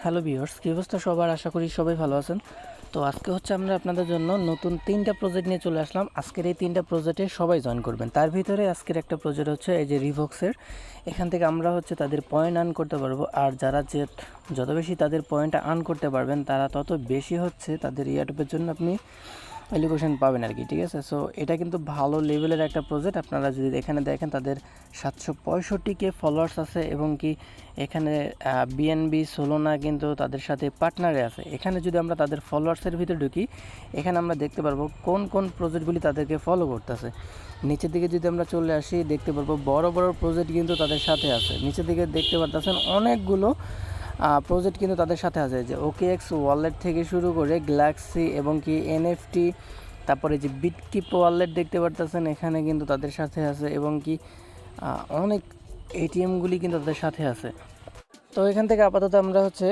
Hello viewers, কী অবস্থা সবার? আশা করি সবাই ভালো আছেন। তো আজকে হচ্ছে আমরা আপনাদের জন্য নতুন 3টা প্রজেক্ট নিয়ে চলে আসলাম। আজকের এই 3টা প্রজেক্টে সবাই জয়েন করবেন। তার ভিতরে আজকের একটা প্রজেক্ট হচ্ছে এই যে রিভক্সের। এখান থেকে আমরা হচ্ছে তাদের পয়েন্ট আর্ন করতে পারবো। আর যারা যত বেশি তাদের পয়েন্ট আর্ন করতে পারবেন তারা তত বেশি হচ্ছে তাদের ইয়ারটুপের জন্য আপনি এলিগেশন পাবেন আর কি। ঠিক আছে, সো এটা কিন্তু ভালো লেভেলের একটা প্রজেক্ট। আপনারা যদি এখানে দেখেন তাদের 765K ফলোয়ার্স আছে এবং কি এখানে বিএনবি সোলোনা কিন্তু তাদের সাথে পার্টনারে আছে। এখানে যদি আমরা তাদের ফলোয়ার্সের ভিতরে ঢুকি, এখানে আমরা দেখতে পারবো কোন কোন প্রজেক্টগুলি তাদেরকে ফলো করতেছে। নিচের দিকে যদি আমরা চলে আসি দেখতে পারবো বড় বড় প্রজেক্ট কিন্তু তাদের সাথে আছে। নিচের দিকে দেখতে পারতেছেন অনেকগুলো প্রজেক্ট কিন্তু তাদের সাথে আছে, যে OKX ওয়ালেট থেকে শুরু করে গ্যালাক্সি এবং কি এনএফটি, তারপরে যে বিটকিপ ওয়ালেট দেখতে পারতেছেন এখানে কিন্তু তাদের সাথে আছে এবং কি অনেক এটিএমগুলি কিন্তু তাদের সাথে আছে। তো এখান থেকে আপাতত আমরা হচ্ছে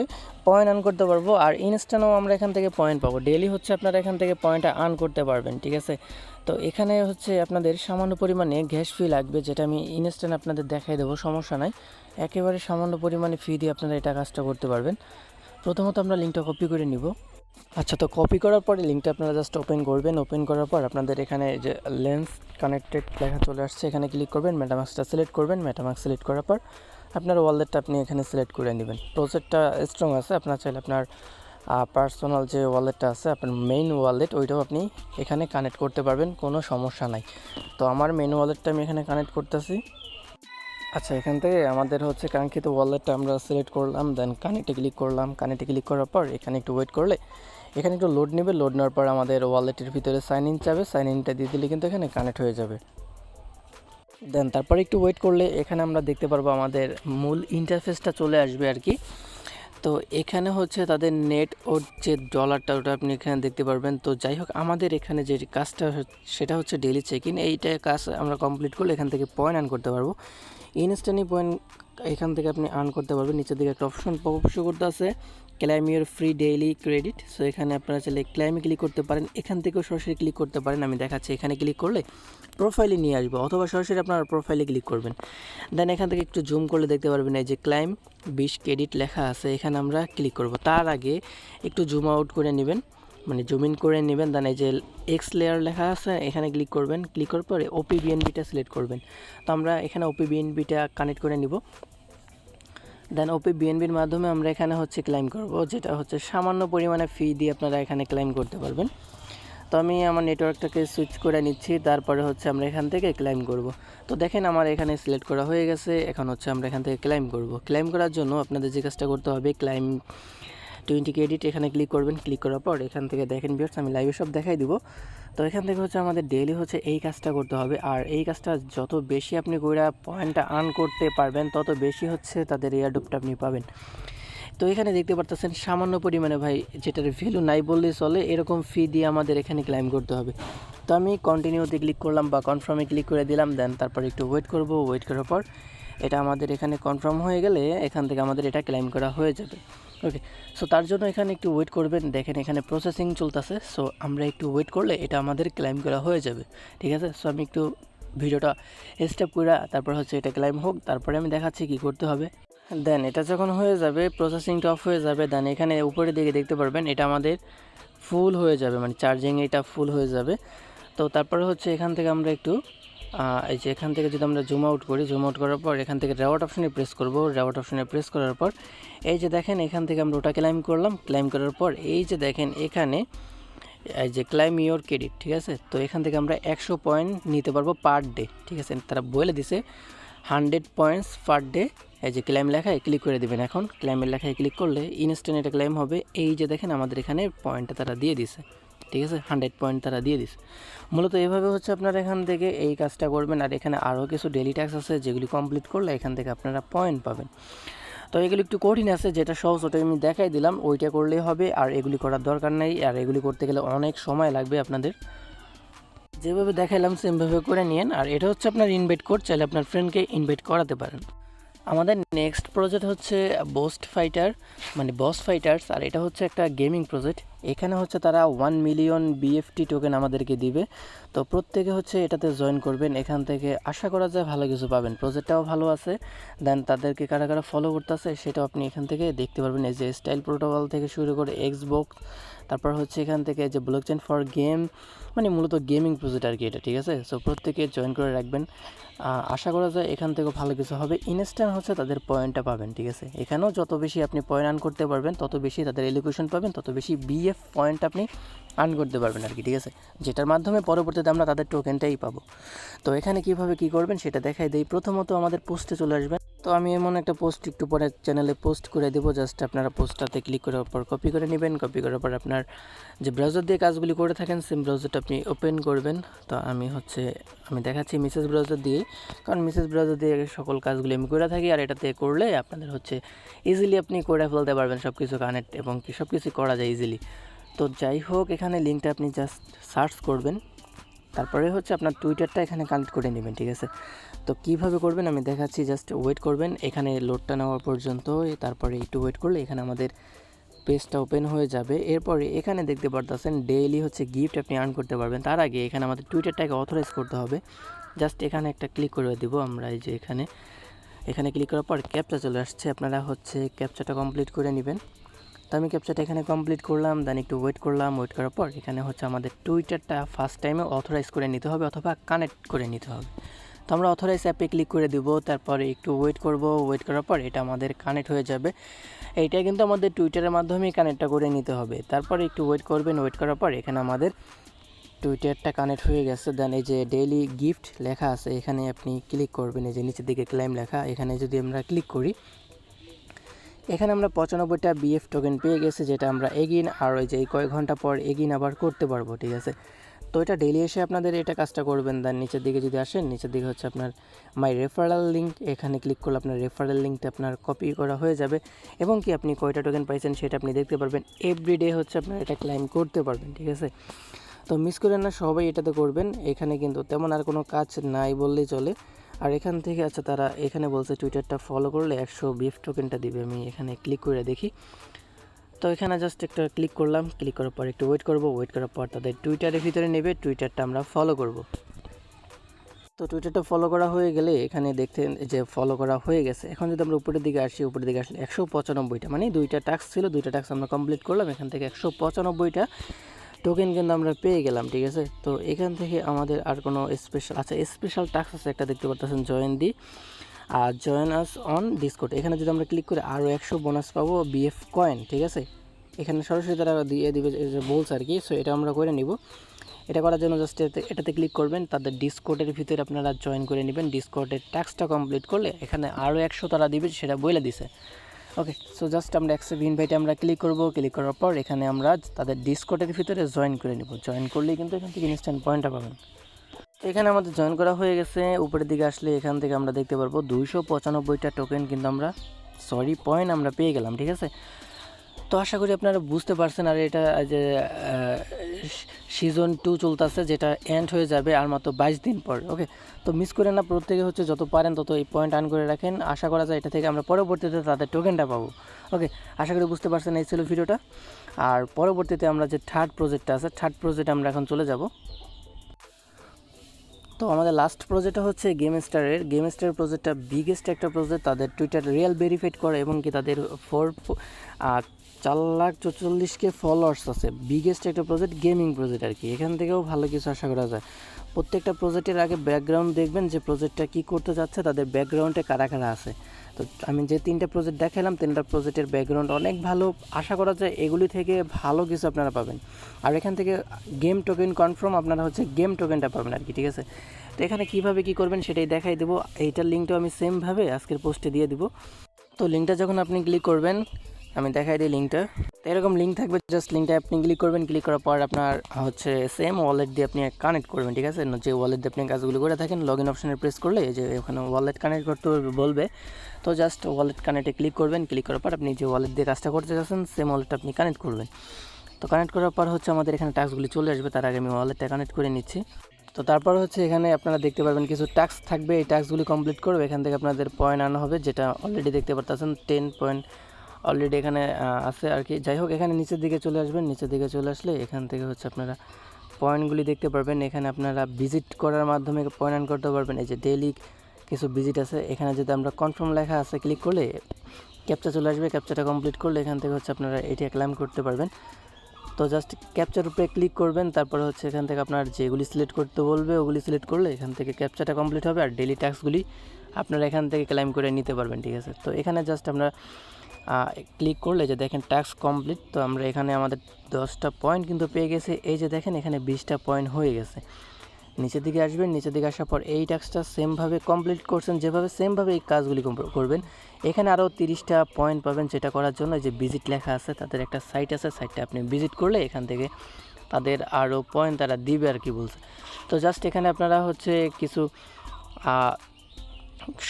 পয়েন্ট আর্ন করতে পারবো, আর ইনস্ট্যান্টও আমরা এখান থেকে পয়েন্ট পাবো। ডেইলি হচ্ছে আপনারা এখান থেকে পয়েন্টটা আর্ন করতে পারবেন। ঠিক আছে, তো এখানে হচ্ছে আপনাদের সামান্য পরিমাণে গ্যাস ফি লাগবে, যেটা আমি ইনস্ট্যান্ট আপনাদের দেখাই দেবো, সমস্যা নাই। একেবারে সামান্য পরিমাণে ফি দিয়ে আপনারা এটা কাজটা করতে পারবেন। প্রথমত আমরা লিঙ্কটা কপি করে নিব। আচ্ছা, তো কপি করার পরে লিঙ্কটা আপনারা জাস্ট ওপেন করবেন। ওপেন করার পর আপনাদের এখানে যে লেন্স কানেক্টেড লেখা চলে আসছে, এখানে ক্লিক করবেন, মেটামাস্কটা সিলেক্ট করবেন। মেটামাস্ক সিলেক্ট করার পর আপনার ওয়ালেটটা আপনি এখানে সিলেক্ট করে নেবেন। প্রসেসটা স্ট্রং আছে, আপনার চাইলে আপনার পার্সোনাল যে ওয়ালেটটা আছে আপনার মেইন ওয়ালেট, ওইটাও আপনি এখানে কানেক্ট করতে পারবেন, কোনো সমস্যা নাই। তো আমার মেইন ওয়ালেটটা আমি এখানে কানেক্ট করতেছি। আচ্ছা, এখান থেকে আমাদের হচ্ছে কাঙ্ক্ষিত ওয়ালেটটা আমরা সিলেক্ট করলাম, দেন কানেক্টে ক্লিক করলাম। কানেক্টে ক্লিক করার পর এখানে একটু ওয়েট করলে এখানে একটু লোড নেবে। লোড নেওয়ার পর আমাদের ওয়ালেটের ভিতরে সাইন ইন চাবে, সাইন ইনটা দিয়ে দিলে কিন্তু এখানে কানেক্ট হয়ে যাবে। দেন তারপরে একটু ওয়েট করলে এখানে আমরা দেখতে পারবো আমাদের মূল ইন্টারফেসটা চলে আসবে আর কি। তো এখানে হচ্ছে তাদের নেট ওর যে ডলারটা ওটা আপনি এখানে দেখতে পারবেন। তো যাই হোক, আমাদের এখানে যে কাজটা সেটা হচ্ছে ডেইলি চেক ইন। এইটা কাজ আমরা কমপ্লিট করলে এখান থেকে পয়েন্ট আর্ন করতে পারবো। ইনস্ট্যান্টলি পয়েন্ট এখান থেকে আপনি আর্ন করতে পারবেন। নিচের দিকে একটা অপশন শো করতে আছে, claim your free daily credit. So এখানে আপনারা চাইলে ক্লাইমে ক্লিক করতে পারেন, এখান থেকেও সরাসরি ক্লিক করতে পারেন। আমি দেখাচ্ছি, এখানে ক্লিক করলে প্রোফাইলে নিয়ে আসবে, অথবা সরাসরি আপনার প্রোফাইলে ক্লিক করবেন। দেন এখান থেকে একটু জুম করলে দেখতে পারবেন এই যে ক্লাইম 20 ক্রেডিট লেখা আছে, এখানে আমরা ক্লিক করব। তার আগে একটু জুম আউট করে নেবেন, মানে জুম ইন করে নেবেন। দেন এই যে এক্স লেয়ার লেখা আছে এখানে ক্লিক করবেন। ক্লিক করার পরে OPBNBটা সিলেক্ট করবেন। তো আমরা এখানে OPBNBটা কানেক্ট করে নিব। দেন OPBNBর মাধ্যমে আমরা এখানে হচ্ছে ক্লাইম করব, যেটা হচ্ছে সামান্য পরিমাণে ফি দিয়ে আপনারা এখানে ক্লাইম করতে পারবেন। তো আমি আমার নেটওয়ার্কটাকে সুইচ করে নিচ্ছি, তারপরে হচ্ছে আমরা এখান থেকে ক্লাইম করব। তো দেখেন আমার এখানে সিলেক্ট করা হয়ে গেছে। এখন হচ্ছে আমরা এখান থেকে ক্লাইম করব। ক্লাইম করার জন্য আপনাদের যে কাজটা করতে হবে, ক্লাইম 20 ক্রেডিট এখানে ক্লিক করবেন। ক্লিক করার পর এখান থেকে দেখেন ভিউয়ার্স, আমি লাইভে সব দেখাই দিব। তো এখান থেকে হচ্ছে আমাদের ডেইলি হচ্ছে এই কাজটা করতে হবে, আর এই কাজটা যত বেশি আপনি কইরা পয়েন্টটা আর্ন করতে পারবেন তত বেশি হচ্ছে তাদের এয়ারড্রপটা আপনি পাবেন। তো এখানে দেখতে পারতেছেন সামান্য পরিমাণে ভাই, যেটার ভ্যালু নাই বললেই চলে, এরকম ফি দিয়ে আমাদের এখানে ক্লাইম করতে হবে। তো আমি কন্টিনিউতে ক্লিক করলাম বা কনফার্মে ক্লিক করে দিলাম। দেন তারপর একটু ওয়েট করব। ওয়েট করার পর এটা আমাদের এখানে কনফার্ম হয়ে গেলে এখান থেকে আমাদের এটা ক্লাইম করা হয়ে যাবে। ওকে, সো তার জন্য এখানে একটু ওয়েট করবেন। দেখেন এখানে প্রসেসিং চলতেছে, সো আমরা একটু ওয়েট করলে এটা আমাদের ক্লাইম করা হয়ে যাবে। ঠিক আছে, সো আমি একটু ভিডিওটা স্টেপ করে তারপর হচ্ছে এটা ক্লাইম হোক, তারপরে আমি দেখাচ্ছি কী করতে হবে। দেন এটা যখন হয়ে যাবে, প্রসেসিংটা অফ হয়ে যাবে, দেন এখানে উপরের দিকে দেখতে পারবেন এটা আমাদের ফুল হয়ে যাবে, মানে চার্জিং এটা ফুল হয়ে যাবে। তো তারপরে হচ্ছে এখান থেকে আমরা একটু এই যে এখান থেকে যদি আমরা জুম আউট করি, জুম আউট করার পর এখান থেকে রেওয়ার্ড অপশনে প্রেস করব। রেওয়ার্ড অপশনে প্রেস করার পর এই যে দেখেন এখান থেকে আমরা ওটা ক্লাইম করলাম। ক্লাইম করার পর এই যে দেখেন এখানে এই যে ক্লাইম ইওর ক্রেডিট, ঠিক আছে। তো এখান থেকে আমরা 100 পয়েন্ট নিতে পারবো পার ডে। ঠিক আছে, তারা বলে দিছে 100 পয়েন্টস পার ডে। এই যে ক্লাইম লেখায় ক্লিক করে দেবেন। এখন ক্লাইমের লেখায় ক্লিক করলে ইনস্ট্যান্ট এটা ক্লাইম হবে। এই যে দেখেন আমাদের এখানে পয়েন্টটা তারা দিয়ে দিছে, ঠিক আছে, 100 পয়েন্ট তারা দিয়ে দিছে। মূলত এভাবে হচ্ছে আপনারা এখান থেকে এই কাজটা করবেন। আর এখানে আরও কিছু ডেলি ট্যাক্স আছে যেগুলি কমপ্লিট করলে এখান থেকে আপনারা পয়েন্ট পাবেন। তো এগুলি একটু কঠিন আছে, যেটা সহজ ওটা আমি দেখাই দিলাম, ওইটা করলেই হবে। আর এগুলি করার দরকার নেই, আর এগুলি করতে গেলে অনেক সময় লাগবে আপনাদের। যেভাবে দেখাইলাম সেমভাবে করে নিন। আর এটা হচ্ছে আপনার ইনভাইট কোড, চাইলে আপনার ফ্রেন্ডকে ইনভাইট করাতে পারেন। আমাদের নেক্সট প্রজেক্ট হচ্ছে বস ফাইটার্স, আর এটা হচ্ছে একটা গেমিং প্রজেক্ট। এখানে হচ্ছে তারা 1 মিলিয়ন বিএফটি টোকেন আমাদেরকে দিবে। তো প্রত্যেকে হচ্ছে এটাতে জয়েন করবেন, এখান থেকে আশা করা যায় ভালো কিছু পাবেন। প্রজেক্টটাও ভালো আছে, দেন তাদেরকে কারা কারা ফলো করতেছে সেটাও আপনি এখান থেকে দেখতে পারবেন। এই যে স্টাইল প্রোটোকল থেকে শুরু করে এক্সবক্স, তারপর হচ্ছে এখান থেকে যে ব্লকচেন ফর গেম, মানে মূলত গেমিং প্রজেক্ট আর কি এটা, ঠিক আছে। সো প্রত্যেকে জয়েন করে রাখবেন, আশা করা যায় এখান থেকেও ভালো কিছু হবে। ইনস্ট্যান্ট হচ্ছে তাদের পয়েন্টটা পাবেন, ঠিক আছে। এখানেও যত বেশি আপনি পয়েন্ট আর্ন করতে পারবেন তত বেশি তাদের এলোকেশন পাবেন, তত বেশি বিএফ পয়েন্ট আপনি আর্ন করতে পারবেন আর কি, ঠিক আছে, যেটার মাধ্যমে পরবর্তীতে আমরা তাদের টোকেনটাই পাবো। তো এখানে কিভাবে কি করবেন সেটা দেখাই দেই। প্রথমত আমাদের পোস্টে চলে আসবেন। তো আমি এমন একটা পোস্ট একটু পরে চ্যানেলে পোস্ট করে দেবো, জাস্ট আপনারা পোস্টটাতে ক্লিক করার পর কপি করে নেবেন। কপি করার পর আপনার যে ব্রাউজার দিয়ে কাজগুলি করে থাকেন সেম ব্রাউজারটা আপনি ওপেন করবেন। তো আমি দেখাচ্ছি মেসেজ ব্রাউজার দিয়ে, কারণ মেসেজ ব্রাউজার দিয়ে সকল কাজগুলি আমি করে থাকি, আর এটাতে করলে আপনাদের হচ্ছে ইজিলি আপনি করে ফেলতে পারবেন সব কিছু কানেক্ট, এবং কি সব কিছু করা যায় ইজিলি। তো যাই হোক, এখানে লিঙ্কটা আপনি জাস্ট সার্চ করবেন, তারপরে হচ্ছে আপনার টুইটারটা এখানে কানেক্ট করে নেবেন, ঠিক আছে। তো কীভাবে করবেন আমি দেখাচ্ছি, জাস্ট ওয়েট করবেন এখানে লোডটা নেওয়ার পর্যন্ত, তারপরে একটু ওয়েট করলে এখানে আমাদের পেজটা ওপেন হয়ে যাবে। এরপরে এখানে দেখতে পারতেছেন ডেইলি হচ্ছে গিফট আপনি আর্ন করতে পারবেন। তার আগে এখানে আমাদের টুইটারটাকে অথরাইজ করতে হবে। জাস্ট এখানে একটা ক্লিক করে দেবো আমরা, এই যে এখানে ক্লিক করার পর ক্যাপচা চলে আসছে, আপনারা হচ্ছে ক্যাপচাটা কমপ্লিট করে নেবেন। তো আমি ক্যাপচাটা এখানে কমপ্লিট করলাম, দেন একটু ওয়েট করলাম। ওয়েট করার পর এখানে হচ্ছে আমাদের টুইটারটা ফার্স্ট টাইমে অথরাইজ করে নিতে হবে অথবা কানেক্ট করে নিতে হবে। তো আমরা অথরাইজ অ্যাপে ক্লিক করে দিব, তারপরে একটু ওয়েট করব। ওয়েট করার পর এটা আমাদের কানেক্ট হয়ে যাবে। এইটা কিন্তু আমাদের টুইটারের মাধ্যমেই কানেক্টটা করে নিতে হবে। তারপরে একটু ওয়েট করবেন। ওয়েট করার পর এখানে আমাদের টুইটারটা কানেক্ট হয়ে গেছে। দেন এই যে ডেইলি গিফট লেখা আছে এখানে আপনি ক্লিক করবেন, এই যে নিচের দিকে ক্লেম লেখা, এখানে যদি আমরা ক্লিক করি এখানে আমরা 95টা বিএফ টোকেন পেয়ে গেছি, যেটা আমরা এগিন আর ওই যে কয়েক ঘন্টা পর এগিন আবার করতে পারবো, ঠিক আছে। তো এটা ডেইলি এসে আপনাদের এটা কাজটা করবেন। দেন নিচের দিকে যদি আসেন, নিচের দিকে হচ্ছে আপনার মাই রেফারেল লিঙ্ক, এখানে ক্লিক করলে আপনার রেফারেল লিঙ্কটা আপনার কপি করা হয়ে যাবে, এবং কি আপনি কয়টা টোকেন পাইছেন সেটা আপনি দেখতে পারবেন। এভরিডে হচ্ছে আপনার এটা ক্লাইম করতে পারবেন, ঠিক আছে। তো মিস করেন না, সবাই এটাতে করবেন। এখানে কিন্তু তেমন আর কোনো কাজ নাই বললেই চলে। আর এখান থেকে আচ্ছা, তারা এখানে বলছে টুইটারটা ফলো করলে 100 বিএফ টোকেনটা দিবে। আমি এখানে ক্লিক করে দেখি। তো এখানে জাস্ট একটা ক্লিক করলাম, ক্লিক করার পর একটু ওয়েট করব। ওয়েট করার পর তাদের টুইটারের ভিতরে নেবে, টুইটারটা আমরা ফলো করব। তো টুইটারটা ফলো করা হয়ে গেলে এখানে দেখতেন যে ফলো করা হয়ে গেছে। এখন যদি আমরা উপরের দিকে আসি, উপরের দিকে আসলে 195টা, মানে 2টা টাস্ক ছিল, 2টা টাস্ক আমরা কমপ্লিট করলাম। এখান থেকে 195টা টোকেন কিন্তু আমরা পেয়ে গেলাম, ঠিক আছে। তো এখান থেকে আমাদের আর কোনো স্পেশাল টাস্ক আছে একটা, দেখতে পারতেছেন জয়েন দি আর জয়েন আস অন ডিসকর্ড। এখানে যদি আমরা ক্লিক করে আরও 100 বোনাস পাবো বিএফ কয়েন, ঠিক আছে। এখানে সরাসরি তারা দিয়ে দিবে যে বলছে আর কি। সো এটা আমরা করে নিব। এটা করার জন্য জাস্ট এটাতে ক্লিক করবেন, তাদের ডিসকর্ডের ভিতরে আপনারা জয়েন করে নেবেন। ডিসকর্ডের টাস্কটা কমপ্লিট করলে এখানে আরও 100 তারা দিবে, সেটা বলে দিছে। ওকে, সো জাস্ট আমরা অ্যাকসেপ্ট ইনভাইটে আমরা ক্লিক করব। ক্লিক করার পর এখানে আমরা তাদের ডিসকর্ডের ভিতরে জয়েন করে নেব। জয়েন করলেই কিন্তু এখান থেকে ইনস্ট্যান্ট পয়েন্টটা পাবেন। এখানে আমাদের জয়েন করা হয়ে গেছে। উপরের দিকে আসলে এখান থেকে আমরা দেখতে পারবো 295টা টোকেন কিন্তু পয়েন্ট আমরা পেয়ে গেলাম, ঠিক আছে। তো আশা করি আপনারা বুঝতে পারছেন। আর এটা যে সিজন 2 চলতেছে, যেটা এন্ড হয়ে যাবে আর মাত্র 22 দিন পর। ওকে, তো মিস করে না, প্রত্যেকে হচ্ছে যত পারেন তত এই পয়েন্ট আর্ন করে রাখেন। আশা করা যায় এটা থেকে আমরা পরবর্তীতে তাদের টোকেনটা পাবো। ওকে, আশা করি বুঝতে পারছেন। এই ছিল ভিডিওটা। আর পরবর্তীতে আমরা যে থার্ড প্রজেক্টটা আছে, থার্ড প্রজেক্টে আমরা এখন চলে যাব। তো আমাদের লাস্ট প্রজেক্টটা হচ্ছে গেম স্টার প্রজেক্টটা বিগেস্ট একটা প্রজেক্ট। তাদের টুইটার রিয়েল ভেরিফাইড করে, এবং কি তাদের 4,44,000 ফলোয়ার্স আছে। বিগেস্ট একটা প্রজেক্ট, গেমিং প্রজেক্ট আর কি। এখান থেকেও ভালো কিছু আশা করা যায়। প্রত্যেকটা প্রজেক্টের আগে ব্যাকগ্রাউন্ড দেখবেন যে প্রজেক্টটা কী করতে যাচ্ছে, তাদের ব্যাকগ্রাউন্ডে কারা কারা আছে। তো আমি যে 3টা প্রজেক্ট দেখালাম, 3টা প্রজেক্টের ব্যাকগ্রাউন্ড অনেক ভালো। আশা করা যায় এগুলি থেকে ভালো কিছু আপনারা পাবেন। আর এখান থেকে গেম টোকেন কনফার্ম আপনারা হচ্ছে গেম টোকেনটা পাবেন আর কি, ঠিক আছে। তো এখানে কীভাবে কী করবেন সেটাই দেখাই দেবো। এইটার লিঙ্কটাও আমি সেমভাবে আজকের পোস্টে দিয়ে দিব। তো লিঙ্কটা যখন আপনি ক্লিক করবেন, আমি দেখাই দিই লিঙ্কটা। তো এরকম লিঙ্ক থাকবে, জাস্ট লিঙ্কটা আপনি ক্লিক করবেন। ক্লিক করার পর আপনার হচ্ছে সেম ওয়ালেট দিয়ে আপনি কানেক্ট করবেন, ঠিক আছে। যে ওয়ালেট দিয়ে আপনি কাজগুলো করে থাকেন, লগ ইন অপশানে প্রেস করলে যে ওখানে ওয়ালেট কানেক্ট করতে বলবে। তো জাস্ট ওয়ালেট কানেক্টে ক্লিক করবেন। ক্লিক করার পর আপনি যে ওয়ালেট দিয়ে কাজটা করতে চাচ্ছেন সেম ওয়ালেটটা আপনি কানেক্ট করবেন। তো কানেক্ট করার পর হচ্ছে আমাদের এখানে টাস্কগুলি চলে আসবে। তার আগে আমি ওয়ালেটটা কানেক্ট করে নিচ্ছি। তো তারপর হচ্ছে এখানে আপনারা দেখতে পারবেন কিছু টাস্ক থাকবে। এই টাস্কগুলি কমপ্লিট করবে, এখান থেকে আপনাদের পয়েন্ট আনা হবে, যেটা অলরেডি দেখতে পারতেছেন অলরেডি এখানে আছে আর কি। যাই হোক, এখানে নিচের দিকে চলে আসবেন। নিচের দিকে চলে আসলে এখান থেকে হচ্ছে আপনারা পয়েন্টগুলি দেখতে পারবেন। এখানে আপনারা ভিজিট করার মাধ্যমে পয়েন্ট আর্ন করতে পারবেন। এই যে ডেইলি কিছু ভিজিট আছে, এখানে যদি আমরা কনফার্ম লেখা আছে ক্লিক করলে ক্যাপচা চলে আসবে। ক্যাপচাটা কমপ্লিট করলে এখান থেকে হচ্ছে আপনারা এটা ক্লেম করতে পারবেন। তো জাস্ট ক্যাপচার উপরে ক্লিক করবেন, তারপর হচ্ছে এখান থেকে আপনার যেগুলি সিলেক্ট করতে বলবে ওগুলি সিলেক্ট করলে এখান থেকে ক্যাপচাটা কমপ্লিট হবে। আর ডেইলি ট্যাক্সগুলি আপনারা এখান থেকে ক্লেম করে নিতে পারবেন, ঠিক আছে। তো এখানে জাস্ট আমরা ক্লিক করলে যে দেখেন ট্যাক্স কমপ্লিট। তো আমরা এখানে আমাদের 10টা পয়েন্ট কিন্তু পেয়ে গেছি। এই যে দেখেন এখানে 20টা পয়েন্ট হয়ে গেছে। নিচের দিকে আসবেন, নিচের দিকে আসার পর এই ট্যাক্সটা সেমভাবে কমপ্লিট করছেন যেভাবে, সেমভাবে এই কাজগুলি করবেন। এখানে আরও 30টা পয়েন্ট পাবেন, যেটা করার জন্য যে ভিজিট লেখা আছে তাদের একটা সাইট আছে, সাইটটা আপনি ভিজিট করলে এখান থেকে তাদের আরও পয়েন্ট তারা দিবে আর কি বলছে। তো জাস্ট এখানে আপনারা হচ্ছে কিছু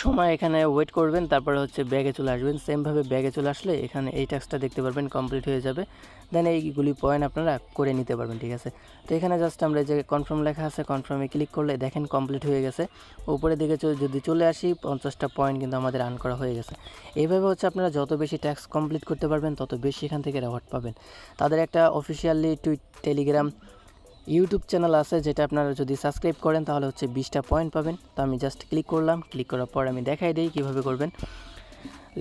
সময় এখানে ওয়েট করবেন, তারপরে হচ্ছে ব্যাগে চলে আসবেন। সেমভাবে ব্যাগে চলে আসলে এখানে এই ট্যাক্সটা দেখতে পারবেন কমপ্লিট হয়ে যাবে। দেন এইগুলি পয়েন্ট আপনারা করে নিতে পারবেন, ঠিক আছে। তো এখানে জাস্ট আমরা যে কনফার্ম লেখা আছে কনফার্মে ক্লিক করলে দেখেন কমপ্লিট হয়ে গেছে। উপরের দিকে যদি চলে আসি 50টা পয়েন্ট কিন্তু আমাদের আর্ন করা হয়ে গেছে। এইভাবে হচ্ছে আপনারা যত বেশি ট্যাক্স কমপ্লিট করতে পারবেন তত বেশি এখান থেকে রেওয়ার্ড পাবেন। তাদের একটা অফিসিয়ালি টেলিগ্রাম ইউটিউব চ্যানেল আছে, যেটা আপনারা যদি সাবস্ক্রাইব করেন তাহলে হচ্ছে 20টা পয়েন্ট পাবেন। তো আমি জাস্ট ক্লিক করলাম, ক্লিক করার পর আমি দেখাই দিই কীভাবে করবেন।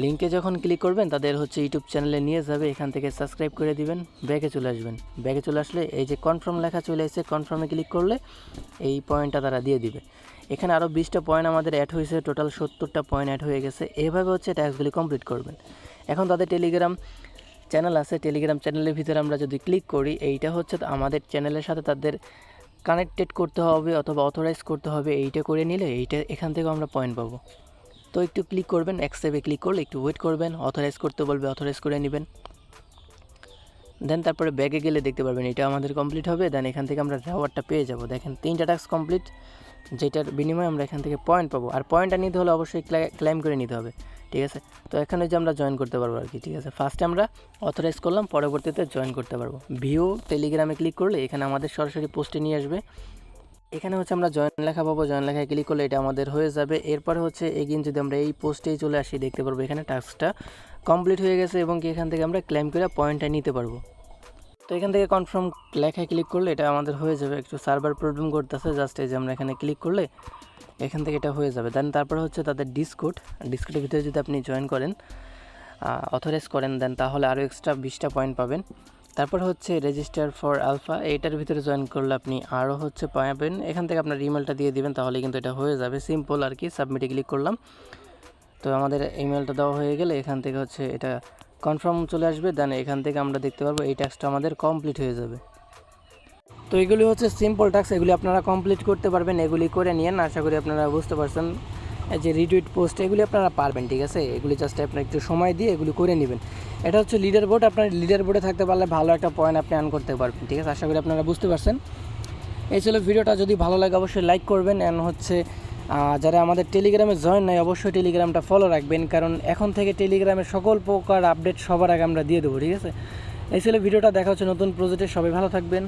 লিঙ্কে যখন ক্লিক করবেন তাদের হচ্ছে ইউটিউব চ্যানেলে নিয়ে যাবে, এখান থেকে সাবস্ক্রাইব করে দিবেন, ব্যাগে চলে আসবেন। ব্যাগে চলে আসলে এই যে কনফার্ম লেখা চলে এসেছে, কনফার্মে ক্লিক করলে এই পয়েন্টটা তারা দিয়ে দিবে। এখানে আরও 20টা পয়েন্ট আমাদের অ্যাড হয়েছে, টোটাল 70টা পয়েন্ট অ্যাড হয়ে গেছে। এভাবে হচ্ছে ট্যাক্সগুলি কমপ্লিট করবেন। এখন তাদের টেলিগ্রাম চ্যানেল আছে, টেলিগ্রাম চ্যানেলের ভিতরে আমরা যদি ক্লিক করি, এইটা হচ্ছে আমাদের চ্যানেলের সাথে তাদের কানেক্টেড করতে হবে অথবা অথরাইজ করতে হবে। এইটা করে নিলে এখান থেকেও আমরা পয়েন্ট পাবো। তো একটু ক্লিক করবেন, অ্যাকসেপ্টে ক্লিক করলে একটু ওয়েট করবেন, অথরাইজ করতে বলবে, অথরাইজ করে নেবেন। দেন তারপরে ব্যাগে গেলে দেখতে পারবেন এটা আমাদের কমপ্লিট হবে। দেন এখান থেকে আমরা রেওয়ার্ডটা পেয়ে যাব। দেখেন 3টা টাস্ক কমপ্লিট, যেটার বিনিময়ে আমরা এখান থেকে পয়েন্ট পাবো। আর পয়েন্টটা নিতে হলে অবশ্যই ক্লেম করে নিতে হবে, ঠিক আছে। তো এখানে যে আমরা জয়েন করতে পারবো আর কি, ঠিক আছে। ফার্স্টে আমরা অথরাইজ করলাম, পরবর্তীতে জয়েন করতে পারবো। ভিউ টেলিগ্রামে ক্লিক করলে এখানে আমাদের সরাসরি পোস্টে নিয়ে আসবে। এখানে হচ্ছে আমরা জয়েন লেখা পাবো, জয়েন লেখায় ক্লিক করলে এটা আমাদের হয়ে যাবে। এরপরে হচ্ছে এগেইন যদি আমরা এই পোস্টেই চলে আসি দেখতে পারবো এখানে টাস্কটা কমপ্লিট হয়ে গেছে এবং কি এখান থেকে আমরা ক্লেম করে পয়েন্টটা নিতে পারবো। তো এখান থেকে কনফার্ম লেখায় ক্লিক করলে এটা আমাদের হয়ে যাবে। একটু সার্ভার প্রবলেম করতেছে, জাস্ট এই যে আমরা এখানে ক্লিক করলে এখান থেকে এটা হয়ে যাবে। দেন তারপরে হচ্ছে তাদের ডিসকোডের ভিতরে যদি আপনি জয়েন করেন, অথরাইজ করেন, দেন তাহলে আরও এক্সট্রা 20টা পয়েন্ট পাবেন। তারপর হচ্ছে রেজিস্টার ফর আলফা, এইটার ভিতরে জয়েন করলে আপনি আরও হচ্ছে পাবেন। এখান থেকে আপনার ইমেলটা দিয়ে দিবেন, তাহলে কিন্তু এটা হয়ে যাবে। সিম্পল আর কি। সাবমিটে ক্লিক করলাম, তো আমাদের ইমেলটা দেওয়া হয়ে গেলে এখান থেকে হচ্ছে এটা কনফার্ম চলে আসবে। দেন এখান থেকে আমরা দেখতে পারবো এই টাস্কটা আমাদের কমপ্লিট হয়ে যাবে। তো এগুলি হচ্ছে সিম্পল টাস্ক, এগুলি আপনারা কমপ্লিট করতে পারবেন। এগুলি করে নিয়েন, আশা করি আপনারা বুঝতে পারছেন। এই যে রিটুইট পোস্ট এগুলি আপনারা পারবেন, ঠিক আছে। এগুলি জাস্ট আপনার একটু সময় দিয়ে এগুলি করে নেবেন। এটা হচ্ছে লিডার বোর্ড, আপনার লিডার বোর্ডে থাকতে পারলে ভালো একটা পয়েন্ট আপনি আর্ন করতে পারবেন, ঠিক আছে। আশা করি আপনারা বুঝতে পারছেন। এই ছিল ভিডিওটা, যদি ভালো লাগে অবশ্যই লাইক করবেন। অ্যান্ড হচ্ছে যারা আমাদের টেলিগ্রামে জয়েন নয় অবশ্যই টেলিগ্রামটা ফলো রাখবেন, কারণ এখন থেকে টেলিগ্রামের সকল প্রকার আপডেট সবার আগে আমরা দিয়ে দেবো, ঠিক আছে। এই ছিল ভিডিওটা, দেখা হচ্ছে নতুন প্রজেক্টে। সবাই ভালো থাকবেন।